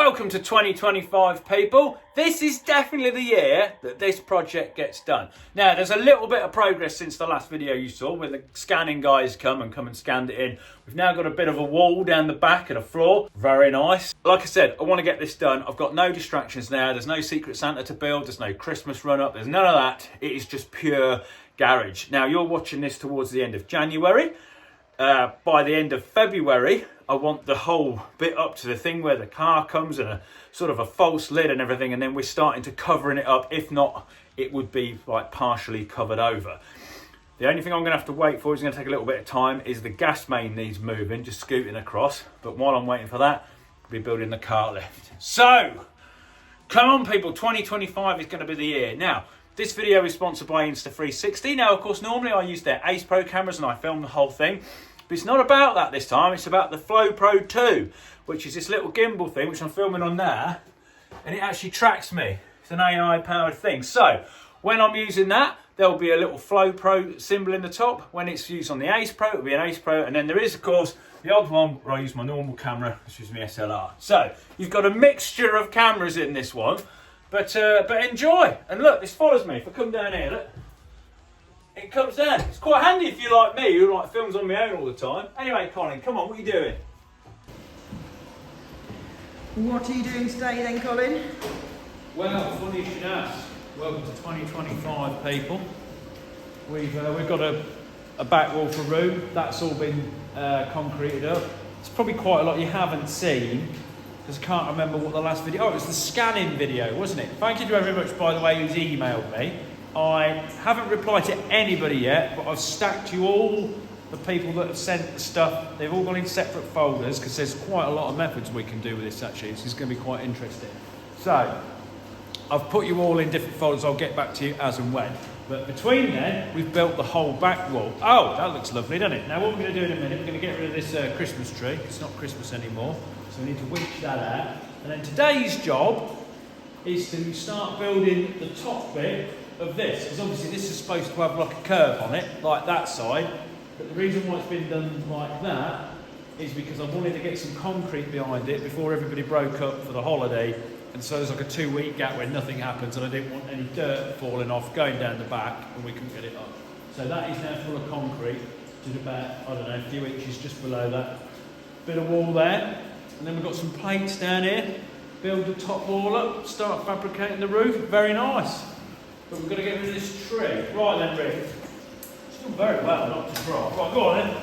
Welcome to 2025, people. This is definitely the year that this project gets done. Now, there's a little bit of progress since the last video you saw when the scanning guys come and scanned it in. We've now got a bit of a wall down the back and a floor. Very nice. Like I said, I want to get this done. I've got no distractions now. There's no Secret Santa to build. There's no Christmas run up. There's none of that. It is just pure garage. Now, you're watching this towards the end of January. By the end of February, I want the whole bit up to the thing where the car comes and a sort of a false lid and everything, and then we're starting to covering it up. If not, it would be like partially covered over. The only thing I'm going to have to wait for is going to take a little bit of time is the gas main needs moving, just scooting across. But while I'm waiting for that, I'll be building the car lift. So, come on people, 2025 is going to be the year. Now, this video is sponsored by Insta360. Now, of course, normally I use their AcePro cameras and I film the whole thing. But it's not about that this time, it's about the Flow Pro 2, which is this little gimbal thing, which I'm filming on there, and it actually tracks me. It's an AI powered thing. So, when I'm using that, there'll be a little Flow Pro symbol in the top. When it's used on the AcePro, it'll be an AcePro, and then there is, of course, the odd one where I use my normal camera, which is my SLR. So, you've got a mixture of cameras in this one, but enjoy. And look, this follows me. If I come down here, look. It comes down. It's quite handy if you're like me, who like films on my own all the time. Anyway, Colin, come on, what are you doing? What are you doing today then, Colin? Well, funny you should ask. Welcome to 2025, people. We've got a back wall for room. That's all been concreted up. It's probably quite a lot you haven't seen, because I can't remember what the last video... Oh, it was the scanning video, wasn't it? Thank you very much, by the way, who's emailed me. I haven't replied to anybody yet, but I've stacked you all the people that have sent the stuff. They've all gone in separate folders because there's quite a lot of methods we can do with this actually. This is going to be quite interesting. So, I've put you all in different folders. I'll get back to you as and when. But between then, we've built the whole back wall. Oh, that looks lovely, doesn't it? Now what we're going to do in a minute, we're going to get rid of this Christmas tree. It's not Christmas anymore, so we need to winch that out. And then today's job is to start building the top bit of this, because obviously this is supposed to have like a curve on it, like that side, but the reason why it's been done like that is because I wanted to get some concrete behind it before everybody broke up for the holiday, and so there's like a 2-week gap where nothing happens, and I didn't want any dirt falling off, going down the back, and we couldn't get it up. So that is now full of concrete, to about, I don't know, a few inches just below that. Bit of wall there, and then we've got some plates down here, build the top wall up, start fabricating the roof, very nice. But we've got to get rid of this tree. Right then, Rick. It's done very well, not to try. Right, go on then.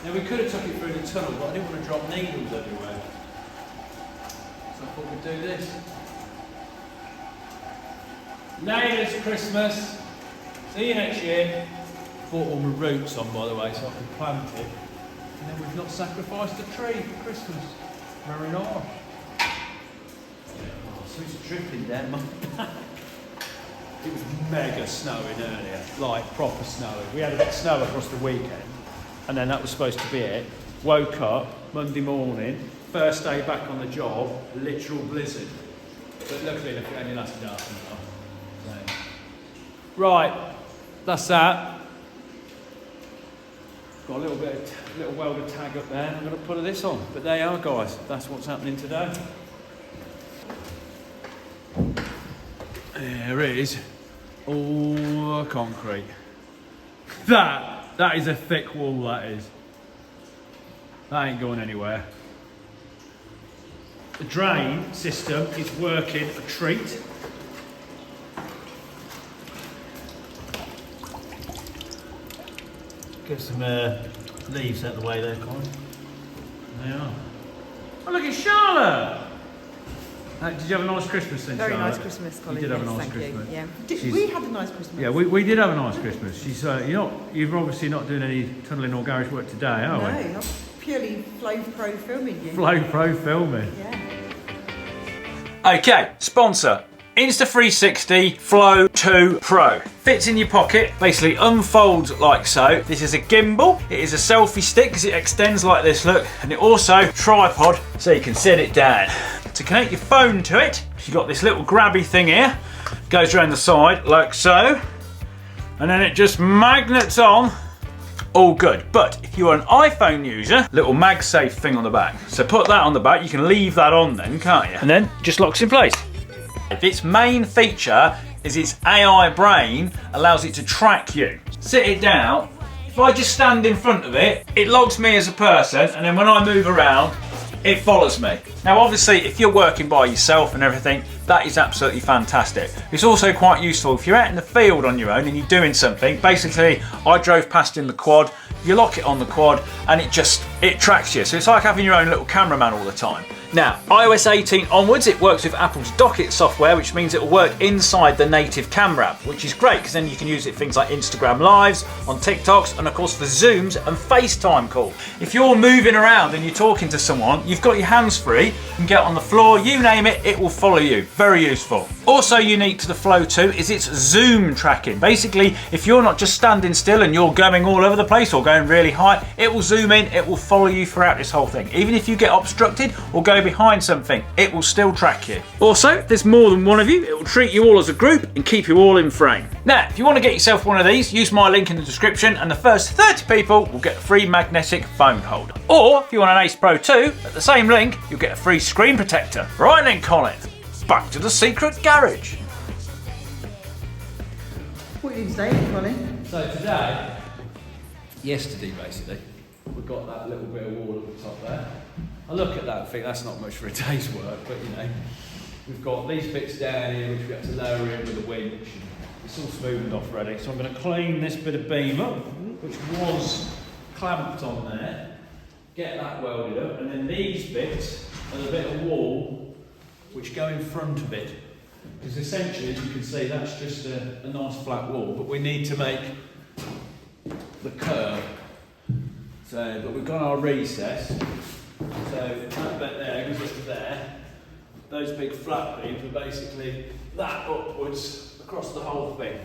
Now we could have took it through the tunnel, but I didn't want to drop needles everywhere. So I thought we'd do this. Latest Christmas. See you next year. Bought all my roots on, by the way, so I can plant it. And then we've not sacrificed a tree for Christmas. Very nice. So it's dripping down my back. It was mega snowing earlier, like proper snowing. We had a bit of snow across the weekend, and then that was supposed to be it. Woke up Monday morning, first day back on the job, literal blizzard. But luckily it only lasted half an hour. So. Right, that's that. Got a little welder tag up there, and I'm going to put this on. But there you are, guys. That's what's happening today. There is all the concrete. That is a thick wall, that is. That ain't going anywhere. The drain system is working a treat. Get some leaves out of the way there, Colin. There they are. Oh, look at Charlotte! Did you have a nice Christmas then, Very Charlotte? nice Christmas, Colin. You did have a nice thank Christmas. You. Yeah. We had a nice Christmas. Yeah, we did have a nice Christmas. She's you're obviously not doing any tunnelling or garage work today, are we? No, not purely Flow Pro filming you. Flow Pro filming. Yeah. Okay, sponsor. Insta360 Flow 2 Pro. Fits in your pocket, basically unfolds like so. This is a gimbal, it is a selfie stick because it extends like this, look, and it also tripod so you can set it down. To connect your phone to it, you've got this little grabby thing here, goes around the side like so, and then it just magnets on all good. But if you're an iPhone user, little MagSafe thing on the back. So put that on the back, you can leave that on then, can't you? And then just locks in place. Its main feature is its AI brain allows it to track you. Sit it down. If I just stand in front of it, it logs me as a person, and then when I move around, it follows me. Now obviously if you're working by yourself and everything, that is absolutely fantastic. It's also quite useful if you're out in the field on your own and you're doing something. Basically, I drove past in the quad, you lock it on the quad and it tracks you. So it's like having your own little cameraman all the time. Now, iOS 18 onwards, it works with Apple's Docket software, which means it will work inside the native camera app, which is great because then you can use it for things like Instagram Lives, on TikToks, and of course for Zooms and FaceTime calls. If you're moving around and you're talking to someone, you've got your hands free, you can get on the floor, you name it, it will follow you. Very useful. Also unique to the Flow 2 is its zoom tracking. Basically, if you're not just standing still and you're going all over the place or going really high, it will zoom in, it will follow you throughout this whole thing. Even if you get obstructed or go behind something, it will still track you. Also, if there's more than one of you, it will treat you all as a group and keep you all in frame. Now, if you want to get yourself one of these, use my link in the description and the first 30 people will get a free magnetic phone holder. Or, if you want an AcePro 2, at the same link, you'll get a free screen protector. Right then, Colin, back to the secret garage. What are you doing today, Colin? So today, yesterday basically, we've got that little bit of wall at the top there. I look at that and think that's not much for a day's work, but you know, we've got these bits down here which we have to lower in with a winch. It's all smoothed off ready, so I'm going to clean this bit of beam up, which was clamped on there, get that welded up, and then these bits are the bit of wall which go in front of it. Because essentially, as you can see, that's just a nice flat wall, but we need to make the curve. So, but we've got our recess. So that bit there goes up to there. Those big flat beams are basically that upwards across the whole thing.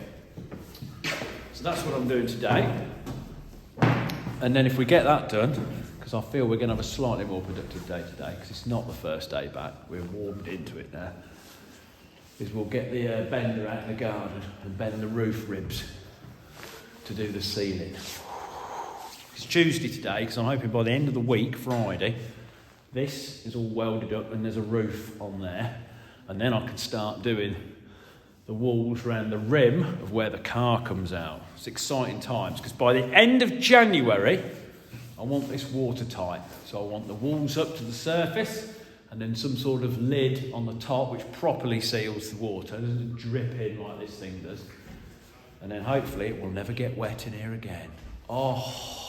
So that's what I'm doing today. And then if we get that done, because I feel we're going to have a slightly more productive day today, because it's not the first day back, we're warmed into it now, is we'll get the bender out in the garden and bend the roof ribs to do the ceiling. It's Tuesday today, because I'm hoping by the end of the week, Friday, this is all welded up and there's a roof on there. And then I can start doing the walls around the rim of where the car comes out. It's exciting times, because by the end of January, I want this watertight. So I want the walls up to the surface and then some sort of lid on the top which properly seals the water. It doesn't drip in like this thing does. And then hopefully it will never get wet in here again. Oh.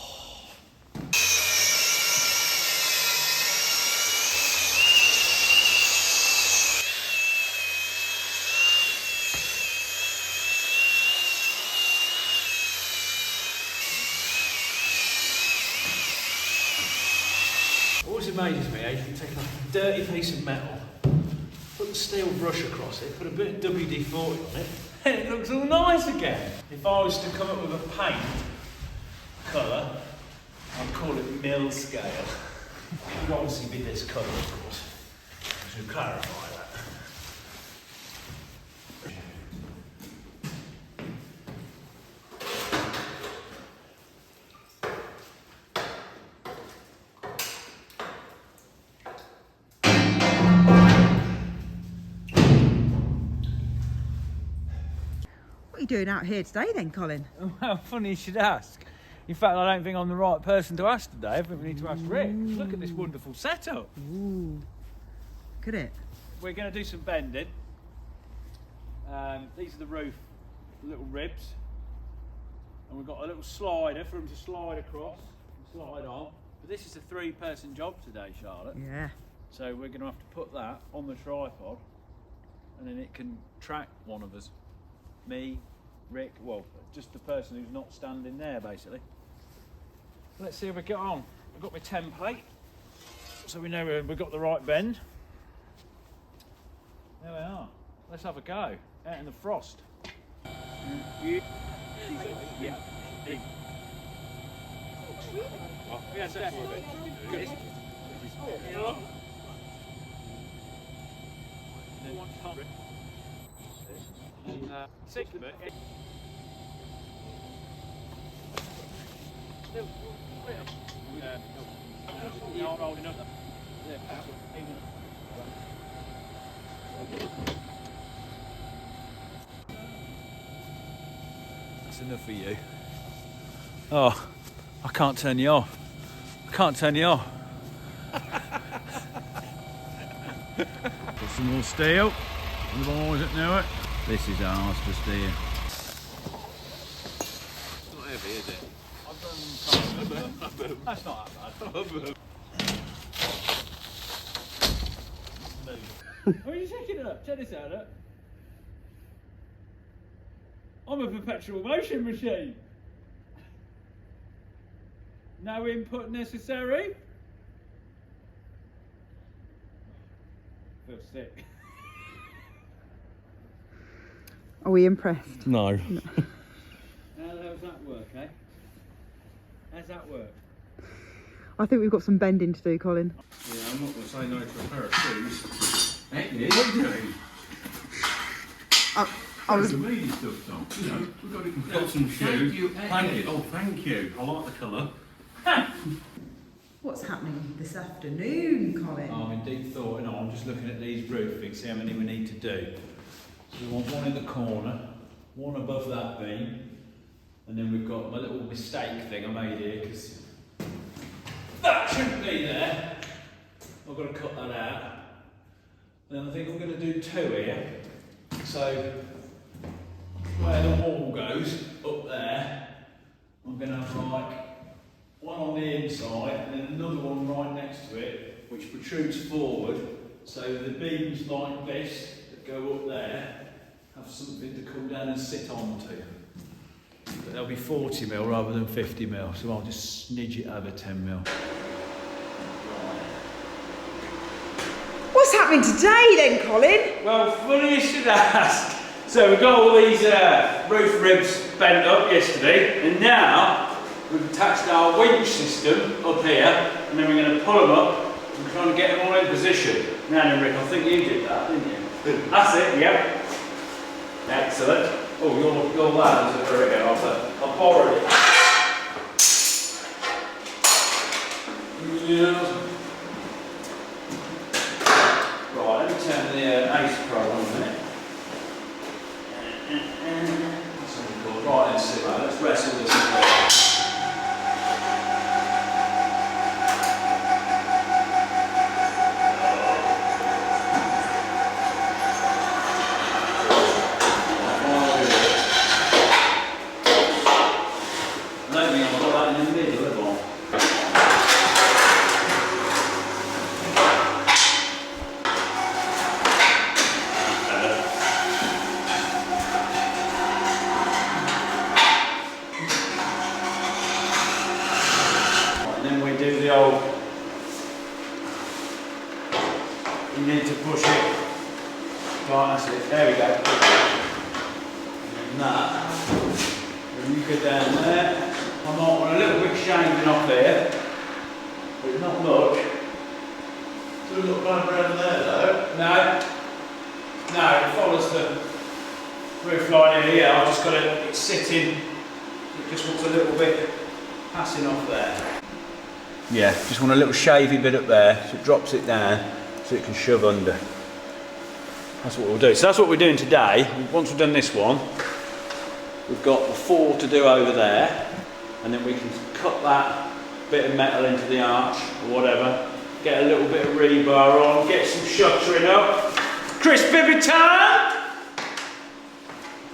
Always amazes me how you can take a dirty piece of metal, put the steel brush across it, put a bit of WD-40 on it, and it looks all nice again. If I was to come up with a paint colour, I'd call it mill scale. It would obviously be this colour, of course. I should clarify that. What are you doing out here today then, Colin? Well, funny you should ask. In fact, I don't think I'm the right person to ask today. I think we need to ask Rick. Look at this wonderful setup. Ooh. Look at it. We're going to do some bending. These are the roof little ribs. And we've got a little slider for them to slide across and slide on. But this is a 3-person job today, Charlotte. Yeah. So we're going to have to put that on the tripod and then it can track one of us. Me, Rick, well, just the person who's not standing there, basically. Let's see how we get on. I've got my template, so we know we've got the right bend. There we are. Let's have a go. Out in the frost. Yeah. That's enough for you. Oh, I can't turn you off. I can't turn you off. Put some more steel. The boys that know it. This is ours for steel. It's not heavy, is it? That's not that bad. Where are you checking it up? Check this out, look. I'm a perpetual motion machine. No input necessary. I feel sick. Are we impressed? No. How does that work, eh? How's that work? I think we've got some bending to do, Colin. Yeah, I'm not going to say no to a pair of shoes. Hey, what are you doing? I was. The meaty stuff, Tom. You know, we've got to get some shoes. Thank you. Oh, thank you. I like the colour. What's happening this afternoon, Colin? I'm in deep thought, and I'm just looking at these roofing, see how many we need to do. So we want one in the corner, one above that beam, and then we've got my little mistake thing I made here, because that shouldn't be there. I've got to cut that out. And then I think I'm going to do two here. So where the wall goes, up there, I'm going to have like one on the inside and then another one right next to it, which protrudes forward. So the beams like this that go up there have something to come down and sit onto. But they'll be 40mm rather than 50mm, so I'll just snidge it over 10mm. What's happening today then, Colin? Well, funny you should ask. So we've got all these roof ribs bent up yesterday, and now we've attached our winch system up here, and then we're going to pull them up and try and get them all in position. Now then, Rick, I think you did that, didn't you? That's it, yep. Excellent. Oh, your ladders are very good. I'll borrow it. Yeah. Right, let me turn the AcePro on a minute. That's what we call it. Right, let's see, right, let's wrestle this away. You need to push it. Right, that's it. There we go. And that. When you go down there, I might want a little bit shaving off there, but not much. Do a little bump around there though. No, it follows the roof line here. Yeah, I've just got it sitting. It just wants a little bit passing off there. Yeah, just want a little shavy bit up there, so it drops it down, so it can shove under. That's what we'll do. So that's what we're doing today. Once we've done this one, we've got the 4 to do over there, and then we can cut that bit of metal into the arch or whatever, get a little bit of rebar on, get some shuttering up. Chris Bibby time!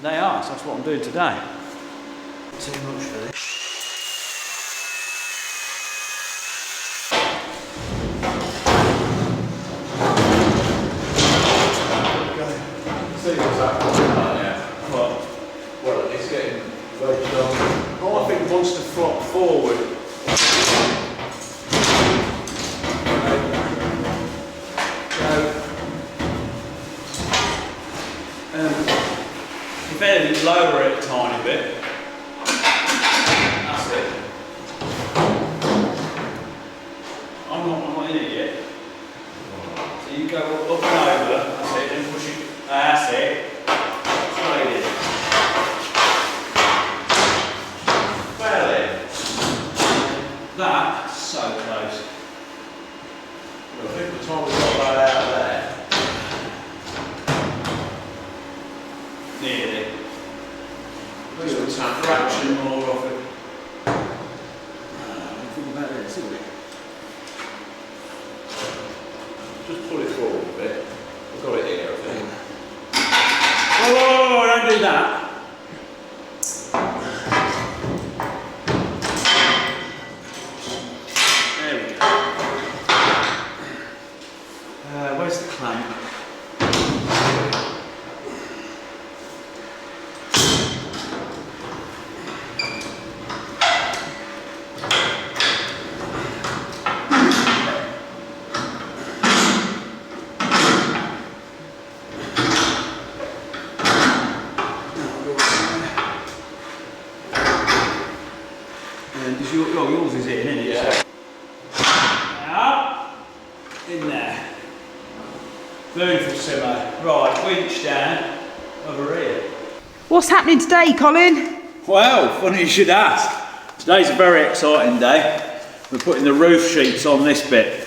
They are, so that's what I'm doing today. Too much for this. See what's happening. Yeah. Well, it's getting wedged on. Oh, I think it wants to flop forward. If anything, lower it a tiny bit. That's it. I'm not in it yet. So you go up and over, that's it, and push it. That's it. Straight in. Well then. Nearly. Just a fraction more of it. Think about this, isn't it? Just pull it forward a bit. I've got it here, I think. Oh, don't do that. There we go. Where's the clamp? Yours is in, isn't it? Yeah. Now, in there. Beautiful simmer. Right, winch down over here. What's happening today, Colin? Well, funny you should ask. Today's a very exciting day. We're putting the roof sheets on this bit.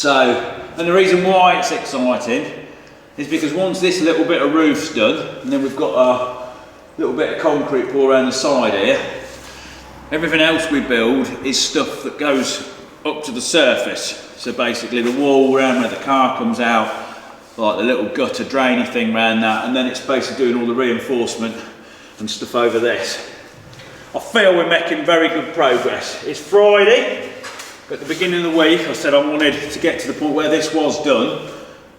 And the reason why it's exciting is because once this little bit of roof's done, and then we've got a little bit of concrete poured around the side here, everything else we build is stuff that goes up to the surface. So basically the wall around where the car comes out, like the little gutter drainy thing around that, and then it's basically doing all the reinforcement and stuff over this. I feel we're making very good progress. It's Friday. At the beginning of the week I said I wanted to get to the point where this was done.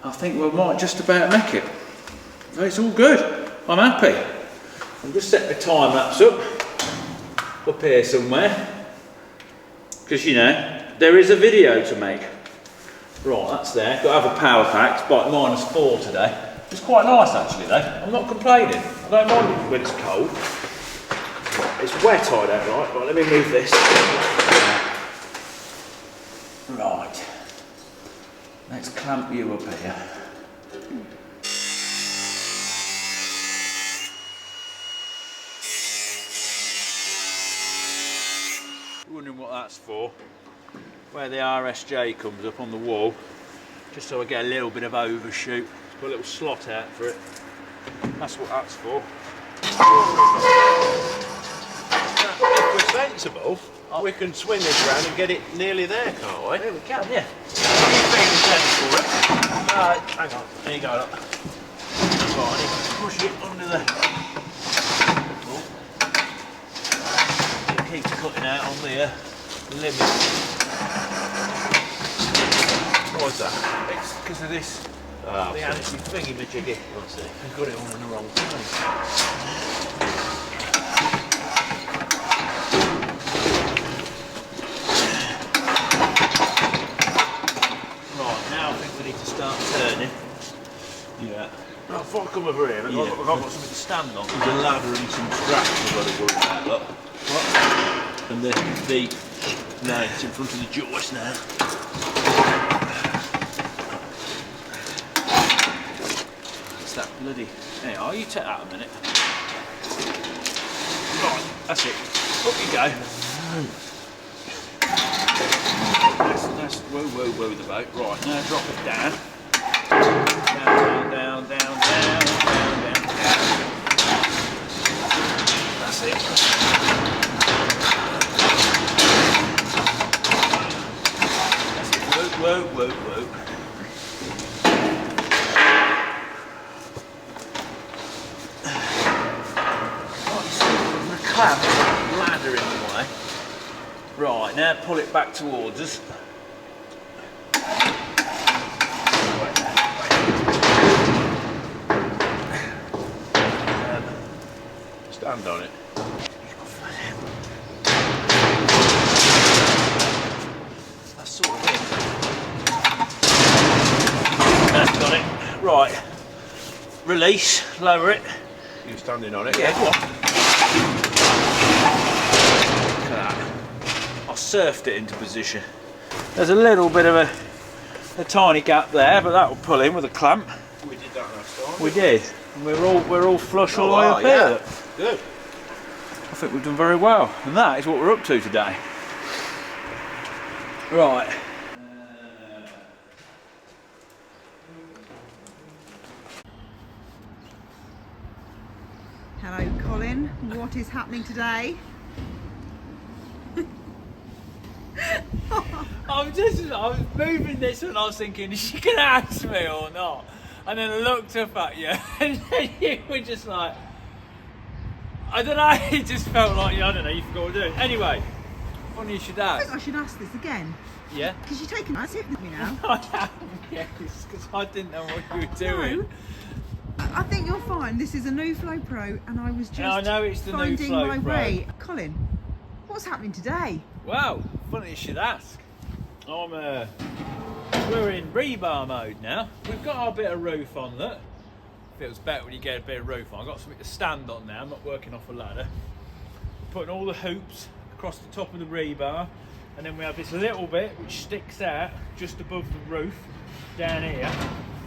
I think we might just about make it. But it's all good. I'm happy. I'll just set the time lapse up here somewhere, because you know there is a video to make. Right, that's there. Got to have a power pack. It's about -4 today. It's quite nice actually though. I'm not complaining. I don't mind it when it's cold. It's wet I don't like. Right, let me move this. Right. Let's clamp you up here. Wondering what that's for, where the RSJ comes up on the wall, just so I get a little bit of overshoot. Put a little slot out for it. That's what that's for. If we're sensible, we can swing this round and get it nearly there, can't we? Yeah, we can, yeah. Hang on, there you go. Look. Right, I need to push it under the... It keeps cutting out on the limit. What's that? It's because of this. The anti-thingy-majiggy. We've got it all in the wrong place. Right, now I think we need to start turning. Yeah. Right, before I come over here, I've got something to stand on. There's a ladder and some straps I've got to worry about, look. What? And the no, it's in front of the joist now. It's that bloody... Hey, you take that a minute. Right, that's it. Up you go. That's whoa the boat. Right, now drop it down. Down. That's it. Whoa. The clamp ladder in the way. Right, now pull it back towards us. Stand on it. That's sort of it. That's got it. Right. Release, lower it. You're standing on it? Yeah, go on. Look at that. I surfed it into position. There's a little bit of a tiny gap there, but that will pull in with a clamp. We did that last time. We did. And we're all flush all the way up here. Good. I think we've done very well, and that is what we're up to today. Right. Hello, Colin. What is happening today? I was moving this and I was thinking, is she going to ask me or not? And then I looked up at you and then you were just like, I don't know, it just felt like, I don't know, you forgot what to do. Anyway, funny you should I ask. think I should ask this again. Yeah? Because you're taking that with me now. I have, yes, because I didn't know what you were doing. No. I think you're fine. This is a new Flow Pro and I was just I know it's the new finding Flow my Pro. way. Colin, what's happening today? Wow, funny you should ask. We're in rebar mode now. We've got our bit of roof on, look. Feels better when you get a bit of roof on. I've got something to stand on now, I'm not working off a ladder. Putting all the hoops across the top of the rebar, and then we have this little bit which sticks out just above the roof down here.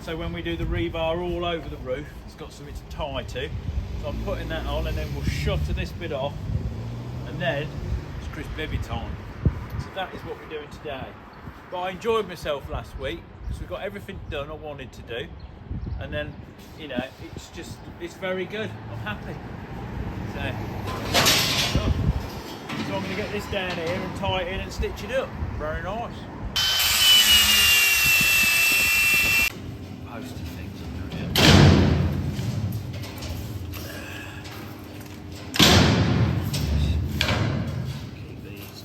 So when we do the rebar all over the roof, it's got something to tie to. So I'm putting that on, and then we'll shutter this bit off, and then it's Chris Bibby time. So that is what we're doing today. But I enjoyed myself last week because we got everything done I wanted to do, and then, you know, it's very good. I'm happy. So I'm going to get this down here and tie it in and stitch it up. Very nice. Posting things up here. Keep these.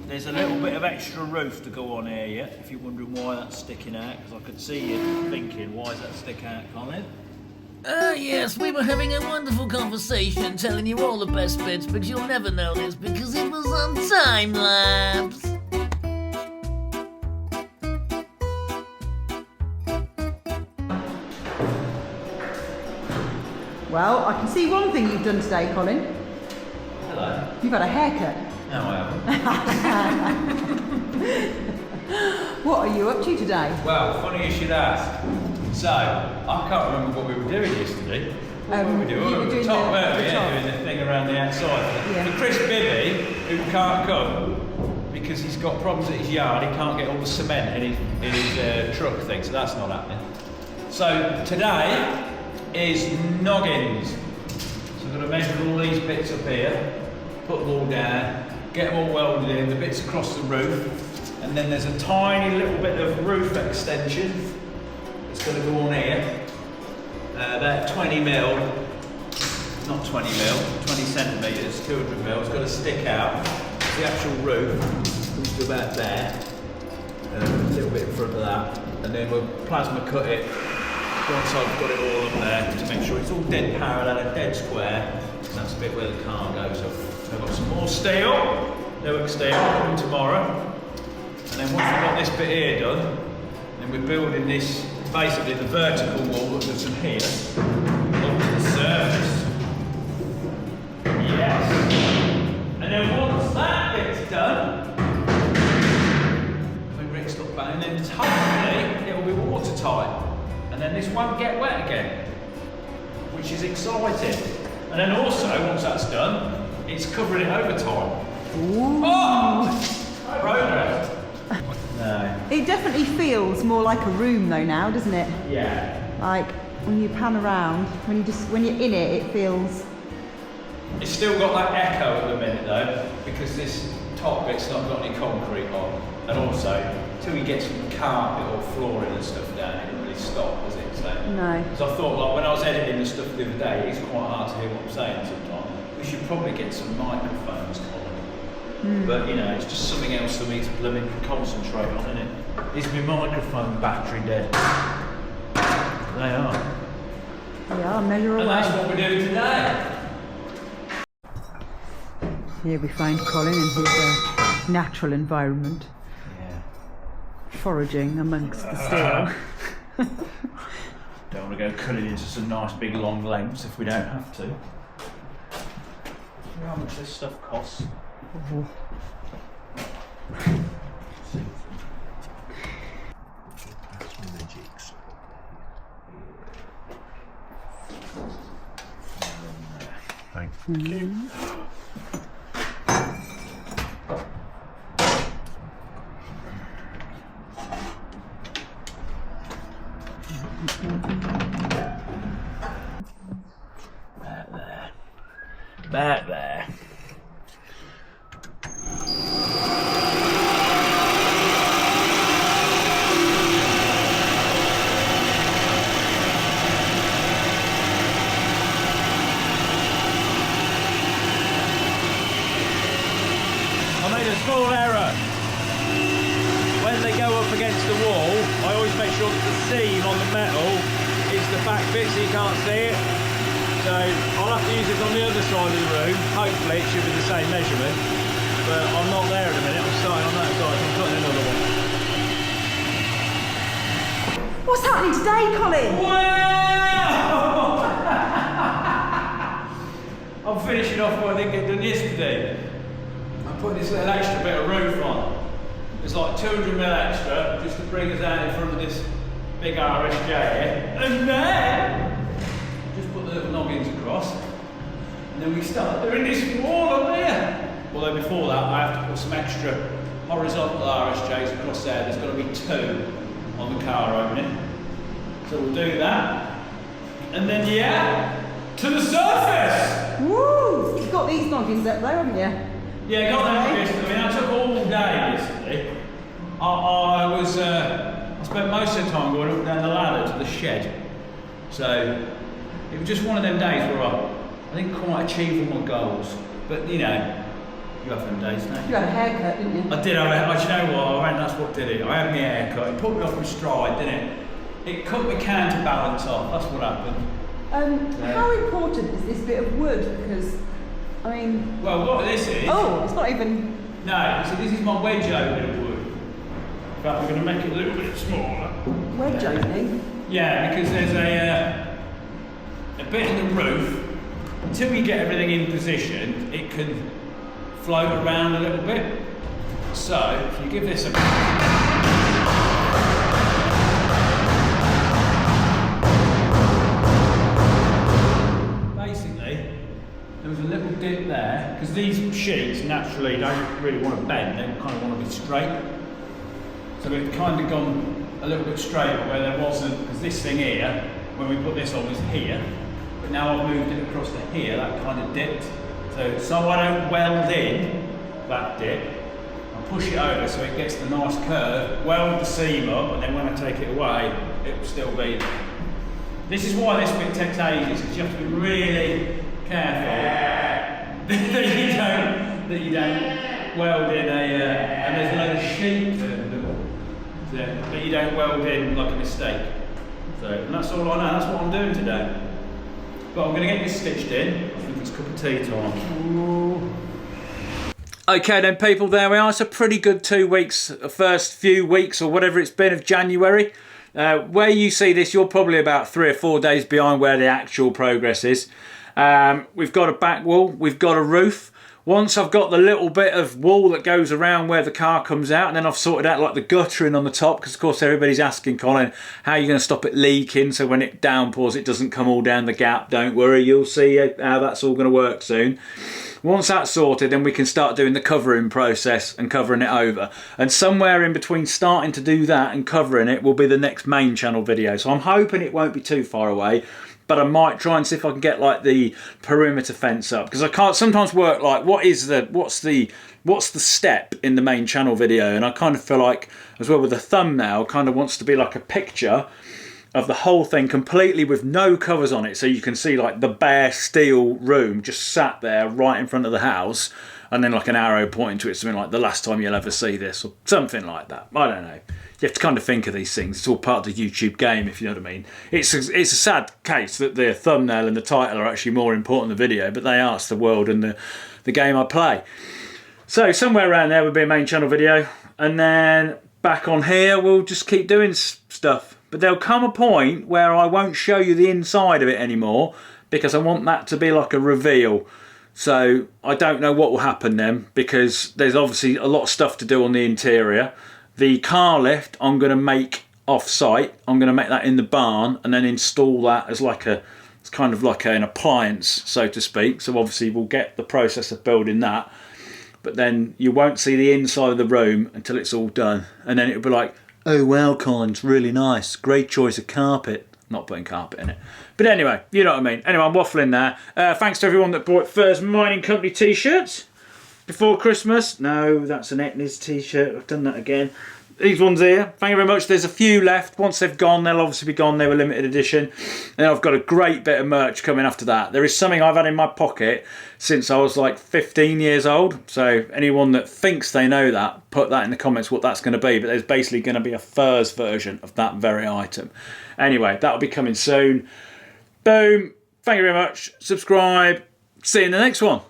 There's a little bit of extra roof to go on here yet, if you're wondering why that's sticking out, because I could see you thinking, why does that stick out, Colin? Yes, we were having a wonderful conversation telling you all the best bits, but you'll never know this because it was on time lapse. Well, I can see one thing you've done today, Colin. Hello. You've had a haircut. No, I haven't. What are you up to today? Well, funny you should ask. So, I can't remember what we were doing yesterday. What were we doing? you were We were doing top, the weren't we? top. Yeah, doing the thing around the outside. Yeah. For Chris Bibby, who can't come because he's got problems at his yard, he can't get all the cement in his truck thing, so that's not happening. So, today is noggins. So I'm going to measure all these bits up here, put them all down, get them all welded in, the bits across the roof, and then there's a tiny little bit of roof extension that's going to go on here, about 20 mil, not 20 mil, 20 centimetres, 200 mil, it's got to stick out. The actual roof comes to about there, a little bit in front of that, and then we'll plasma cut it once I've got it all up there to make sure it's all dead parallel and dead square, and that's the bit where the car goes up. So I've got some more steel, Newark steel, coming tomorrow, and then once we've got this bit here done, then we're building this, basically the vertical wall that goes from here up to the surface. Yes. And then once that bit's done, we rinsed up back, and then hopefully it'll be watertight. And then this won't get wet again, which is exciting. And then also, once that's done, it's covering it over time. Ooh. Oh! Progress. No. It definitely feels more like a room though now, doesn't it? Yeah. Like when you pan around, when you're in it, it feels. It's still got that echo at the minute though, because this top bit's not got any concrete on. And also, until you get some carpet or flooring and stuff down, it doesn't really stop, does it? So, No. because I thought, like, when I was editing the stuff the other day, it's quite hard to hear what I'm saying sometimes. We should probably get some microphones, Colin. But, you know, it's just something else for me to blooming concentrate on, isn't it? Is my microphone battery dead? They are. Yeah, measure And away. that's what we're doing today. Here we find Colin in his natural environment, Yeah. foraging amongst the steel. Don't want to go cutting into some nice big long lengths if we don't have to. How much this stuff costs? Thank you. About there. I made a small error. When they go up against the wall, I always make sure that the seam on the metal is the back bit so you can't see it. So I'll have to use it on the other side of the room. Hopefully it should be the same measurement. But I'm not there at the minute, I'm starting on that side, so I'm putting another one. What's happening today, Colin? Wow! I'm finishing off what I didn't get done yesterday. I'm putting this little extra bit of roof on. It's like 200mm extra, just to bring us out in front of this big RSJ here. And then, just put the little noggins across. And then we start doing this wall up here. Although before that, I have to put some extra horizontal RSJs across there. There's got to be 2 on the car opening. So we'll do that. And then, yeah, to the surface! Woo! You've got these noggins up there, haven't you? Yeah, I got that yesterday. I mean, I took all day yesterday. I spent most of the time going up and down the ladder to the shed. So it was just one of them days where I didn't quite achieve all my goals. But you know, you have them days, don't you? You had a haircut, didn't you? I did. You know what? I reckon that's what did it. I had my haircut. It put me off my stride, didn't it? It cut my counterbalance off. That's what happened. How important is this bit of wood? Because, I mean... Well, what this is... Oh, it's not even... No, so this is my wedge opening of wood. In fact, we're going to make it a little bit smaller. Wedge opening? Yeah, because there's a bit in the roof. Until we get everything in position, it can float around a little bit. So, if you give this a... There was a little dip there, because these sheets naturally don't really want to bend, they kind of want to be straight. So we've kind of gone a little bit straighter where there wasn't, because this thing here, when we put this on, was here, but now I've moved it across to here, that kind of dipped. So I don't weld in that dip, I push it over so it gets the nice curve, weld the seam up, and then when I take it away, it will still be there. This is why this bit takes ages, because you have to be really careful that you don't weld in and there's a load of sheet that you don't weld in like a mistake. So, and that's all I know, that's what I'm doing today. But I'm going to get this stitched in. I think it's cup of tea time. Ooh. Okay then people, there we are. It's a pretty good 2 weeks, first few weeks or whatever it's been of January. Where you see this, you're probably about 3 or 4 days behind where the actual progress is. We've got a back wall, we've got a roof. Once I've got the little bit of wall that goes around where the car comes out, and then I've sorted out like the guttering on the top, because of course everybody's asking, Colin, how are you going to stop it leaking so when it downpours it doesn't come all down the gap? Don't worry, you'll see how that's all going to work soon. Once that's sorted, then we can start doing the covering process and covering it over. And somewhere in between starting to do that and covering it will be the next main channel video. So I'm hoping it won't be too far away, but I might try and see if I can get like the perimeter fence up, because I can't sometimes work like what's the step in the main channel video, and I kind of feel like as well with the thumbnail kind of wants to be like a picture of the whole thing completely with no covers on it, so you can see like the bare steel room just sat there right in front of the house, and then like an arrow pointing to it, something like the last time you'll ever see this, or something like that. I don't know. You have to kind of think of these things. It's all part of the YouTube game, if you know what I mean. It's a sad case that the thumbnail and the title are actually more important than the video, but they are. It's the world and the game I play. So somewhere around there would be a main channel video, and then back on here we'll just keep doing stuff. But there'll come a point where I won't show you the inside of it anymore, because I want that to be like a reveal. So I don't know what will happen then, because there's obviously a lot of stuff to do on the interior. The car lift I'm going to make off-site. I'm going to make that in the barn and then install that as like it's kind of like an appliance, so to speak. So obviously we'll get the process of building that, but then you won't see the inside of the room until it's all done. And then it'll be like, oh wow, Colin, it's really nice. Great choice of carpet. not putting carpet in it. But anyway, you know what I mean. Anyway, I'm waffling there. Thanks to everyone that bought Furze Mining Company t-shirts before Christmas. No, that's an Etnies t-shirt. I've done that again. These ones here, thank you very much. There's a few left. Once they've gone, they'll obviously be gone. They were limited edition. And I've got a great bit of merch coming after that. There is something I've had in my pocket since I was like 15 years old. So anyone that thinks they know that, put that in the comments what that's going to be. But there's basically going to be a Furze version of that very item. Anyway, that'll be coming soon. Boom. Thank you very much. Subscribe. See you in the next one.